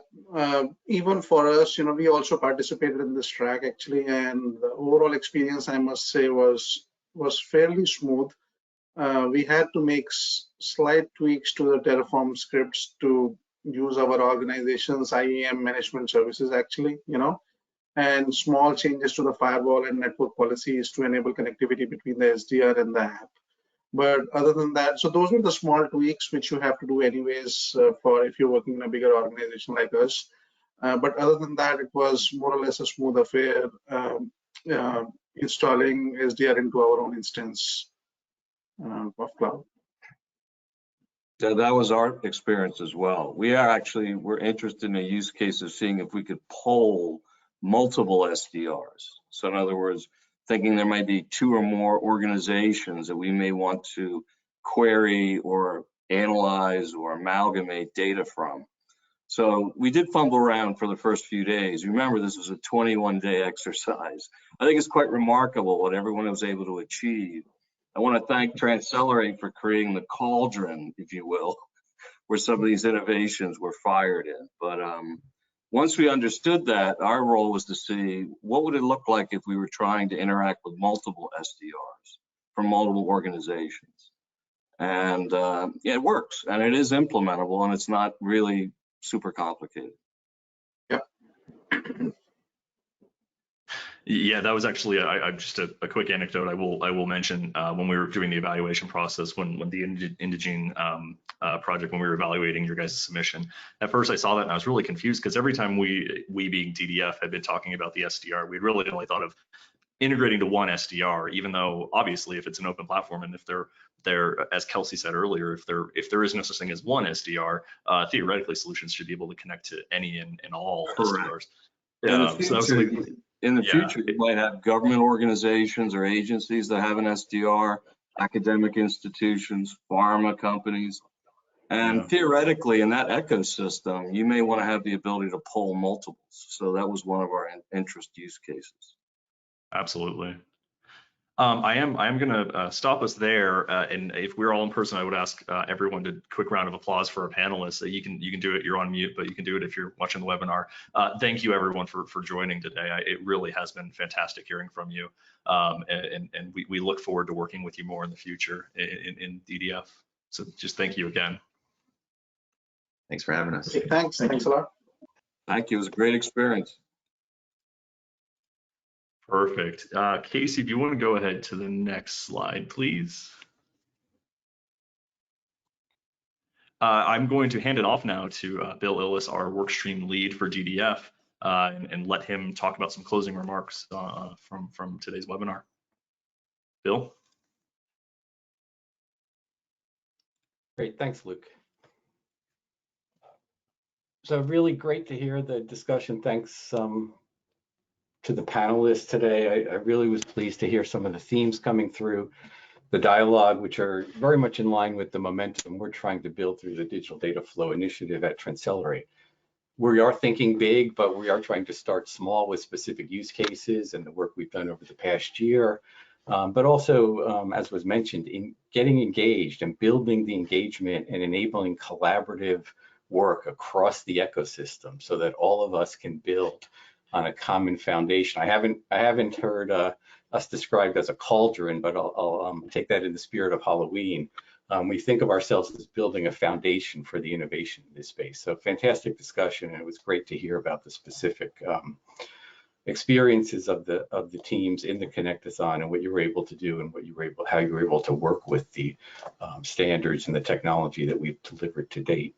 even for us, we also participated in this track actually, and the overall experience, I must say, was fairly smooth. We had to make slight tweaks to the Terraform scripts to use our organization's IAM management services actually, and small changes to the firewall and network policies to enable connectivity between the SDR and the app. But other than that, so those were the small tweaks which you have to do anyways for if you're working in a bigger organization like us. But other than that, it was more or less a smooth affair installing SDR into our own instance of cloud. So that was our experience as well. We're interested in a use case of seeing if we could poll multiple SDRs. So in other words, thinking there might be 2 or more organizations that we may want to query or analyze or amalgamate data from. So we did fumble around for the first few days. Remember, this was a 21-day exercise. I think it's quite remarkable what everyone was able to achieve. I want to thank Transcelerate for creating the cauldron, if you will, where some of these innovations were fired in. But once we understood that, our role was to see what would it look like if we were trying to interact with multiple SDRs from multiple organizations. And it works, and it is implementable, and it's not really super complicated. Yep. Yeah, that was actually just a quick anecdote I will mention. When we were doing the evaluation process, when the Indigene project, when we were evaluating your guys' submission, at first I saw that and I was really confused, because every time we being DDF had been talking about the SDR, we really only thought of integrating to one SDR, even though obviously if it's an open platform and if they're, as Kelsey said earlier, if there is no such thing as one SDR, theoretically solutions should be able to connect to any and all SDRs. In the future, you might have government organizations or agencies that have an SDR, academic institutions, pharma companies. And theoretically, in that ecosystem, you may want to have the ability to poll multiples. So that was one of our interest use cases. Absolutely. I am going to stop us there, and if we're all in person, I would ask everyone to quick round of applause for our panelists. You can do it. You're on mute, but you can do it if you're watching the webinar. Thank you, everyone, for joining today. It really has been fantastic hearing from you, and we look forward to working with you more in the future in DDF. So just thank you again. Thanks for having us. Thanks a lot. Thank you. It was a great experience. Perfect. Casey, if you want to go ahead to the next slide, please. I'm going to hand it off now to Bill Illis, our workstream lead for DDF, and let him talk about some closing remarks from today's webinar. Bill? Great, thanks, Luke. So really great to hear the discussion. Thanks to the panelists today. I really was pleased to hear some of the themes coming through the dialogue, which are very much in line with the momentum we're trying to build through the Digital Data Flow initiative at Transcelerate. We are thinking big, but we are trying to start small with specific use cases and the work we've done over the past year. But also, as was mentioned, in getting engaged and building the engagement and enabling collaborative work across the ecosystem so that all of us can build on a common foundation. I haven't heard us described as a cauldron, but I'll take that in the spirit of Halloween. We think of ourselves as building a foundation for the innovation in this space. So fantastic discussion, and it was great to hear about the specific experiences of the teams in the Connectathon and what you were able to do and how you were able to work with the standards and the technology that we've delivered to date.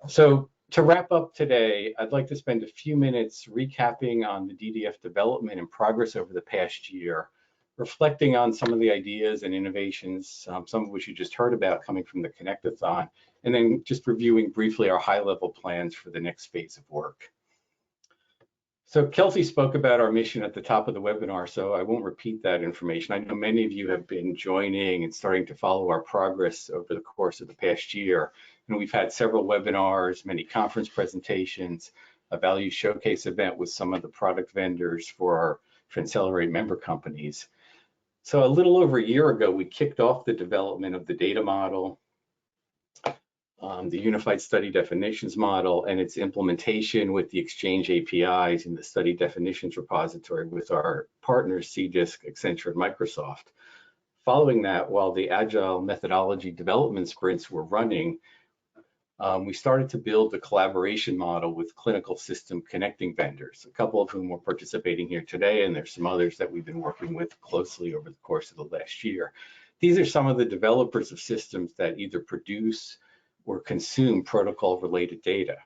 So to wrap up today, I'd like to spend a few minutes recapping on the DDF development and progress over the past year, reflecting on some of the ideas and innovations, some of which you just heard about coming from the Connectathon, and then just reviewing briefly our high-level plans for the next phase of work. So Kelsey spoke about our mission at the top of the webinar, so I won't repeat that information. I know many of you have been joining and starting to follow our progress over the course of the past year. And we've had several webinars, many conference presentations, a value showcase event with some of the product vendors for our Transcelerate member companies. So a little over a year ago, we kicked off the development of the data model, the unified study definitions model, and its implementation with the Exchange APIs in the study definitions repository with our partners, CDISC, Accenture, and Microsoft. Following that, while the agile methodology development sprints were running, we started to build the collaboration model with clinical system connecting vendors, a couple of whom are participating here today, and there's some others that we've been working with closely over the course of the last year. These are some of the developers of systems that either produce or consume protocol-related data.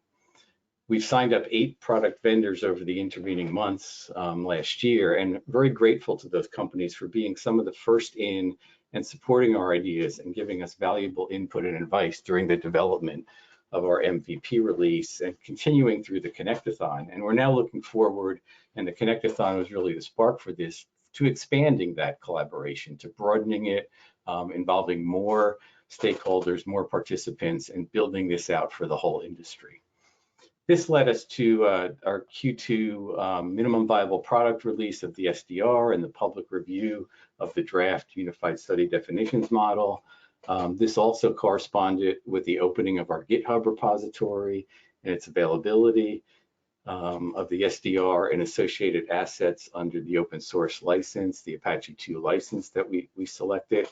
We've signed up 8 product vendors over the intervening months last year, and very grateful to those companies for being some of the first in and supporting our ideas and giving us valuable input and advice during the development of our MVP release and continuing through the Connectathon. And we're now looking forward, and the Connectathon was really the spark for this, to expanding that collaboration, to broadening it, involving more stakeholders, more participants, and building this out for the whole industry. This led us to our Q2 minimum viable product release of the SDR and the public review of the draft unified study definitions model. This also corresponded with the opening of our GitHub repository and its availability of the SDR and associated assets under the open source license, the Apache 2 license that we selected.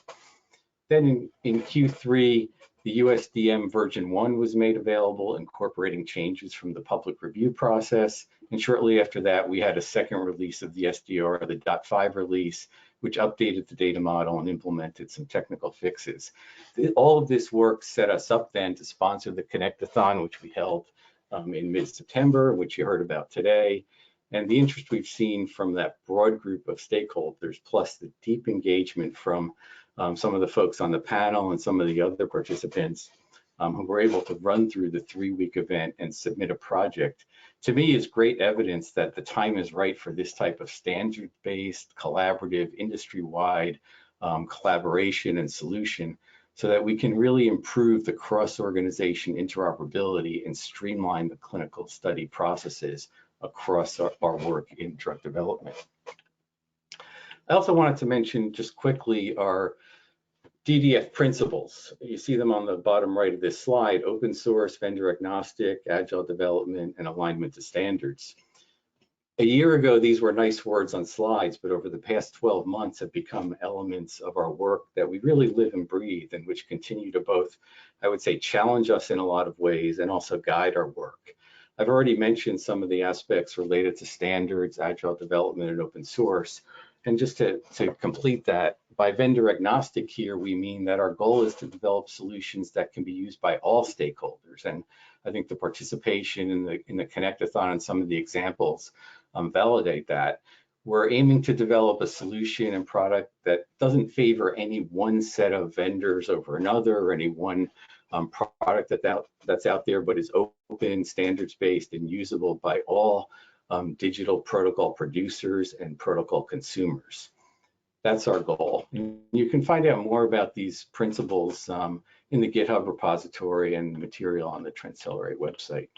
Then in Q3, the USDM version 1 was made available, incorporating changes from the public review process. And shortly after that, we had a second release of the SDR, the .5 release, which updated the data model and implemented some technical fixes. All of this work set us up then to sponsor the Connectathon, which we held in mid-September, which you heard about today. And the interest we've seen from that broad group of stakeholders, plus the deep engagement from some of the folks on the panel and some of the other participants who were able to run through the 3-week event and submit a project, to me is great evidence that the time is right for this type of standard-based, collaborative, industry-wide collaboration and solution so that we can really improve the cross-organization interoperability and streamline the clinical study processes across our work in drug development. I also wanted to mention just quickly our DDF principles. You see them on the bottom right of this slide: open source, vendor agnostic, agile development, and alignment to standards. A year ago, these were nice words on slides, but over the past 12 months have become elements of our work that we really live and breathe, and which continue to both, I would say, challenge us in a lot of ways and also guide our work. I've already mentioned some of the aspects related to standards, agile development, and open source. And just to complete that, by vendor agnostic here, we mean that our goal is to develop solutions that can be used by all stakeholders. And I think the participation in the Connectathon and some of the examples validate that. We're aiming to develop a solution and product that doesn't favor any one set of vendors over another, or any one product that's out there, but is open, standards-based, and usable by all digital protocol producers and protocol consumers. That's our goal. You can find out more about these principles in the GitHub repository and material on the Transcelerate website.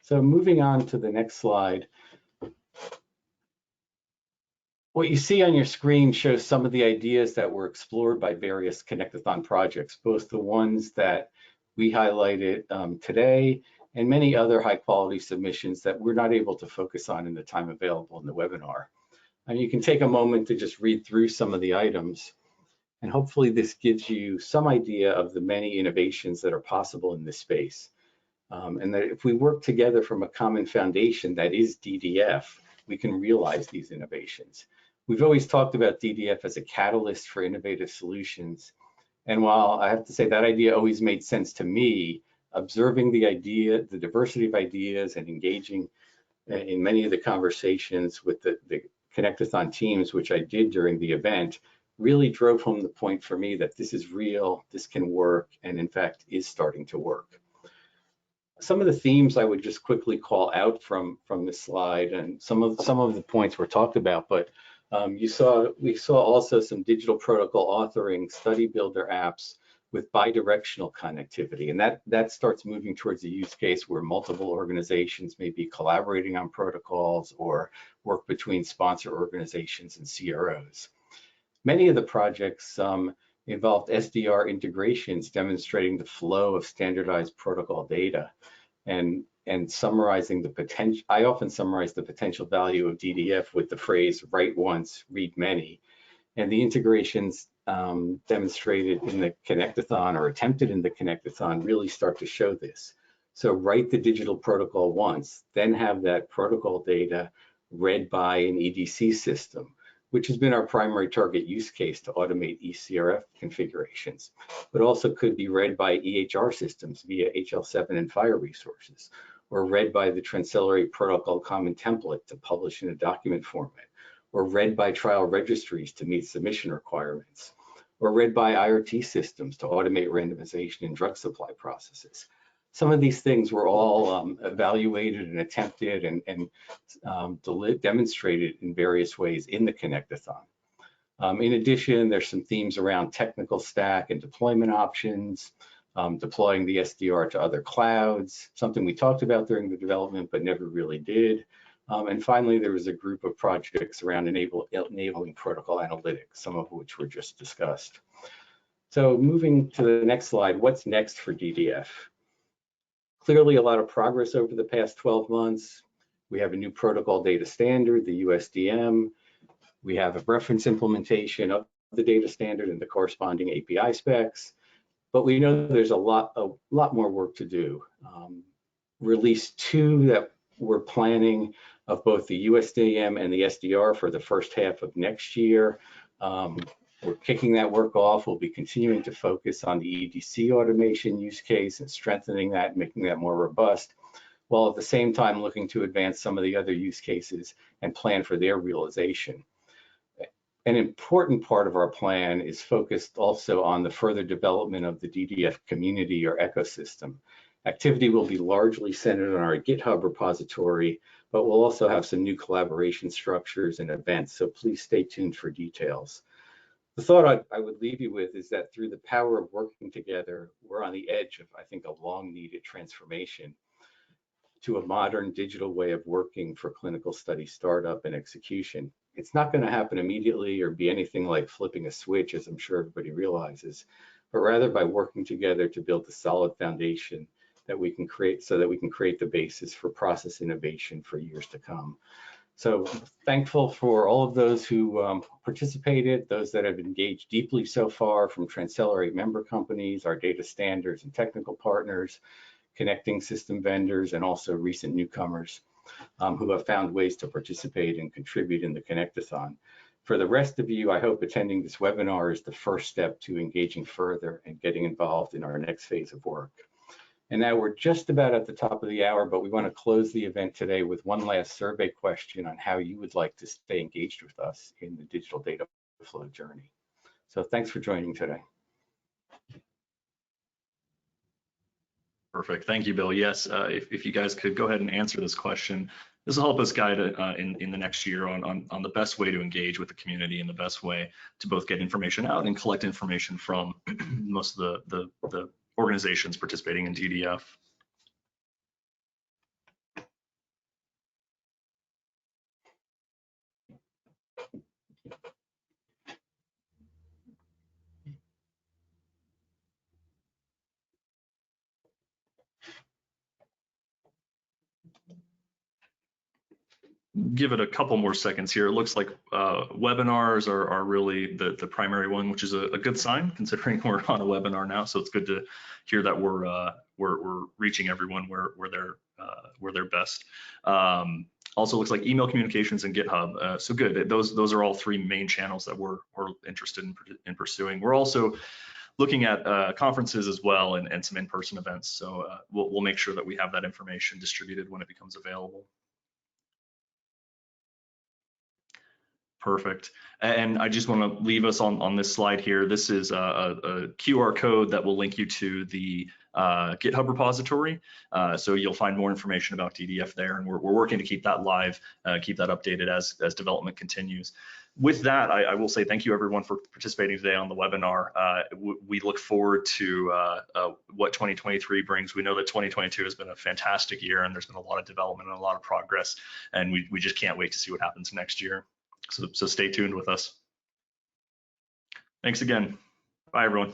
So moving on to the next slide. What you see on your screen shows some of the ideas that were explored by various Connectathon projects, both the ones that we highlighted today and many other high quality submissions that we're not able to focus on in the time available in the webinar. And you can take a moment to just read through some of the items, and hopefully this gives you some idea of the many innovations that are possible in this space. And that if we work together from a common foundation that is DDF, we can realize these innovations. We've always talked about DDF as a catalyst for innovative solutions. And while I have to say that idea always made sense to me, observing the diversity of ideas and engaging in many of the conversations with the Connectathon teams, which I did during the event, really drove home the point for me that this is real, this can work, and in fact is starting to work. Some of the themes I would just quickly call out from this slide, and some of the points were talked about, but we saw also some digital protocol authoring study builder apps with bidirectional connectivity, and that starts moving towards a use case where multiple organizations may be collaborating on protocols or work between sponsor organizations and CROs. Many of the projects involved SDR integrations demonstrating the flow of standardized protocol data and summarizing the potential. I often summarize the potential value of DDF with the phrase write once, read many. And the integrations demonstrated in the Connectathon or attempted in the Connectathon really start to show this. So write the digital protocol once, then have that protocol data read by an EDC system, which has been our primary target use case to automate eCRF configurations, but also could be read by EHR systems via HL7 and FHIR resources, or read by the Transcelerate Protocol Common Template to publish in a document format, or read by trial registries to meet submission requirements, or read by IRT systems to automate randomization and drug supply processes. Some of these things were all evaluated and attempted and demonstrated in various ways in the Connectathon. In addition, there's some themes around technical stack and deployment options, deploying the SDR to other clouds, something we talked about during the development but never really did. And finally, there was a group of projects around enabling protocol analytics, some of which were just discussed. So moving to the next slide, what's next for DDF? Clearly a lot of progress over the past 12 months. We have a new protocol data standard, the USDM. We have a reference implementation of the data standard and the corresponding API specs. But we know there's a lot more work to do. Release 2 that we're planning of both the USDM and the SDR for the first half of next year. We're kicking that work off. We'll be continuing to focus on the EDC automation use case and strengthening that, making that more robust, while at the same time looking to advance some of the other use cases and plan for their realization. An important part of our plan is focused also on the further development of the DDF community or ecosystem. Activity will be largely centered on our GitHub repository, but we'll also have some new collaboration structures and events, so please stay tuned for details. The thought I would leave you with is that through the power of working together, we're on the edge of, I think, a long needed transformation to a modern digital way of working for clinical study startup and execution. It's not going to happen immediately or be anything like flipping a switch, as I'm sure everybody realizes, but rather by working together to build a solid foundation that we can create so that we can create the basis for process innovation for years to come. So thankful for all of those who participated, those that have engaged deeply so far, from Transcelerate member companies, our data standards and technical partners, connecting system vendors, and also recent newcomers who have found ways to participate and contribute in the Connectathon. For the rest of you, I hope attending this webinar is the first step to engaging further and getting involved in our next phase of work. And now we're just about at the top of the hour, but we want to close the event today with one last survey question on how you would like to stay engaged with us in the digital data flow journey. So thanks for joining today. Perfect. Thank you, Bill. Yes, if you guys could go ahead and answer this question, this will help us guide in the next year on the best way to engage with the community and the best way to both get information out and collect information from most of the organizations participating in DDF. Give it a couple more seconds here. It looks like webinars are really the primary one, which is a good sign considering we're on a webinar now. So it's good to hear that we're reaching everyone where they're best. Also looks like email communications and GitHub. So good. Those are all three main channels that we're interested in pursuing. We're also looking at conferences as well and some in-person events. So we'll make sure that we have that information distributed when it becomes available. Perfect. And I just want to leave us on this slide here. This is a QR code that will link you to the GitHub repository. So you'll find more information about DDF there, and we're working to keep that live, keep that updated as development continues. With that, I will say thank you everyone for participating today on the webinar. We look forward to what 2023 brings. We know that 2022 has been a fantastic year, and there's been a lot of development and a lot of progress, and we just can't wait to see what happens next year. So stay tuned with us. Thanks again. Bye, everyone.